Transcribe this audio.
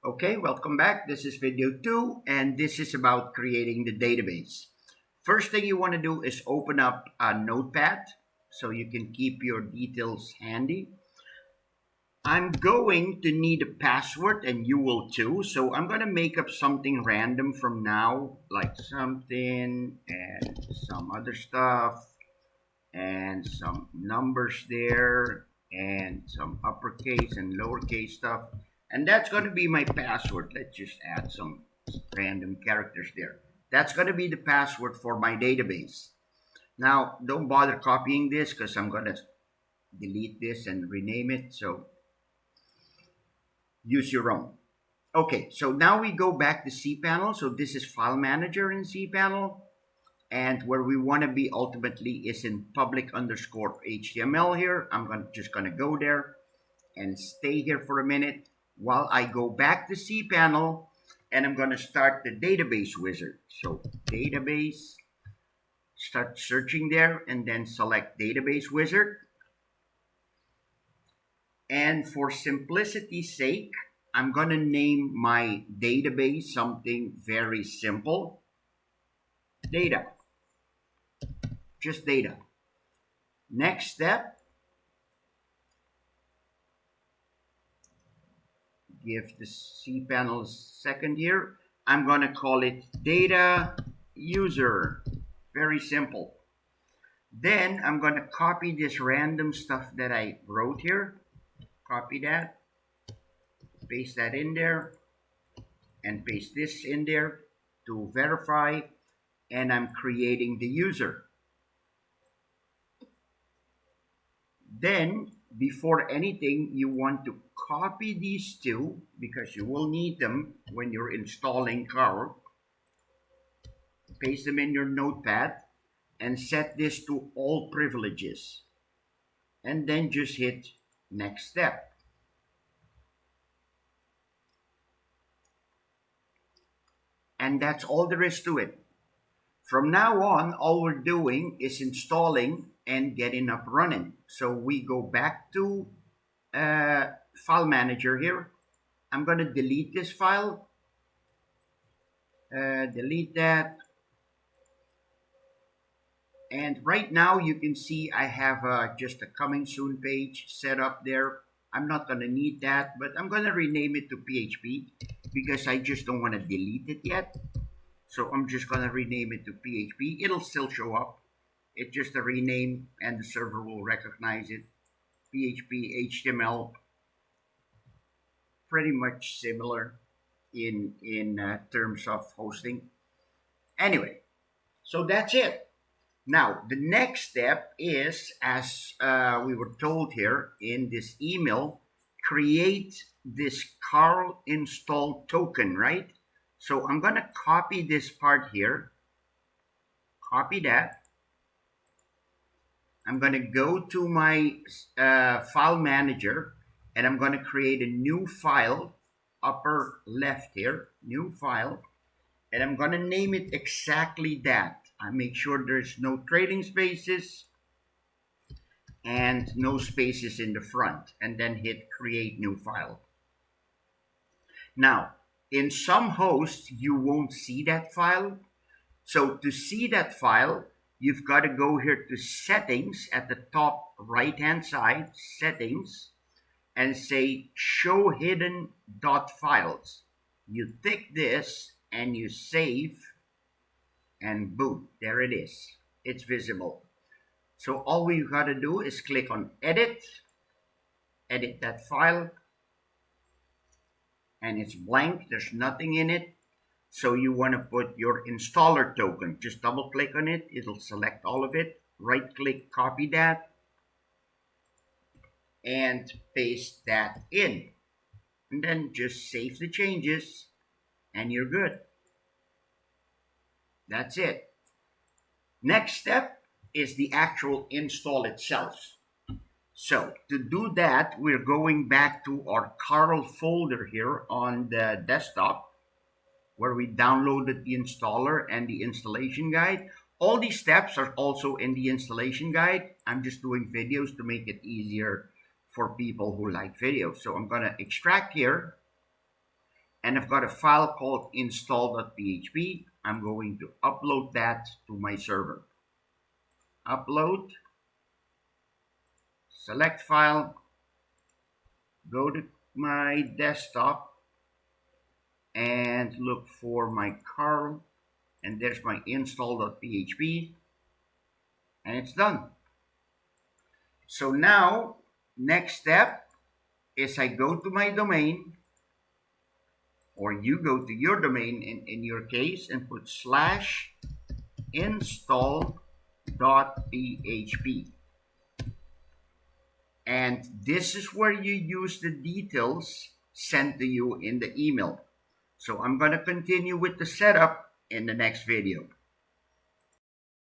Okay, welcome back. This is video 2, and this is about creating the database. First thing you want to do is open up a notepad so you can keep your details handy. I'm going to need a password, and you will too. So I'm going to make up something random from now, like something and some other stuff and some numbers there and some uppercase and lowercase stuff. And that's going to be my password. Let's just add some random characters there. That's going to be the password for my database. Now, don't bother copying this because I'm going to delete this and rename it. So use your own. Okay, so now we go back to cPanel. So this is File Manager in cPanel. And where we want to be ultimately is in public underscore HTML here. just going to go there and stay here for a minute while I go back to cPanel, and I'm going to start the database wizard. So database, start searching there, and then select database wizard. And for simplicity's sake, I'm going to name my database something very simple. Data. Just data. Next step, give the cPanel a second here. I'm going to call it data user. Very simple. Then I'm going to copy this random stuff that I wrote here. Copy that. Paste that in there. And paste this in there to verify. And I'm creating the user. Then, before anything, you want to copy these two because you will need them when you're installing Carl. Paste them in your notepad and set this to all privileges. And then just hit next step. And that's all there is to it. From now on, all we're doing is installing and getting up running. So we go back to File Manager here. I'm going to delete this file. Delete that. And right now you can see I have just a coming soon page set up there. I'm not going to need that, but I'm going to rename it to PHP because I just don't want to delete it yet. So I'm just going to rename it to PHP. It'll still show up. It's just a rename and the server will recognize it. PHP, HTML, pretty much similar in terms of hosting. Anyway, so that's it. Now, the next step is, as we were told here in this email, create this Carl install token, right? So I'm going to copy this part here. Copy that. I'm going to go to my file manager and I'm going to create a new file, upper left here, new file, and I'm going to name it exactly that. I make sure there's no trading spaces and no spaces in the front, and then hit create new file. Now, in some hosts, you won't see that file. So to see that file, you've got to go here to settings at the top right-hand side, settings, and say show hidden .files. You tick this and you save, and boom, there it is. It's visible. So all we've got to do is click on edit that file, and it's blank, there's nothing in it. So you want to put your installer token. Just double click on it. It'll select all of it. Right click, copy that. And paste that in. And then just save the changes. And you're good. That's it. Next step is the actual install itself. So to do that, we're going back to our Carl folder here on the desktop, where we downloaded the installer and the installation guide. All these steps are also in the installation guide. I'm just doing videos to make it easier for people who like videos. So I'm going to extract here, and I've got a file called install.php. I'm going to upload that to my server. Upload, select file, go to my desktop and look for my curl, and there's my install.php, and it's done. So now, next step is I go to my domain, or you go to your domain in your case, and put /install.php. And this is where you use the details sent to you in the email. So I'm going to continue with the setup in the next video.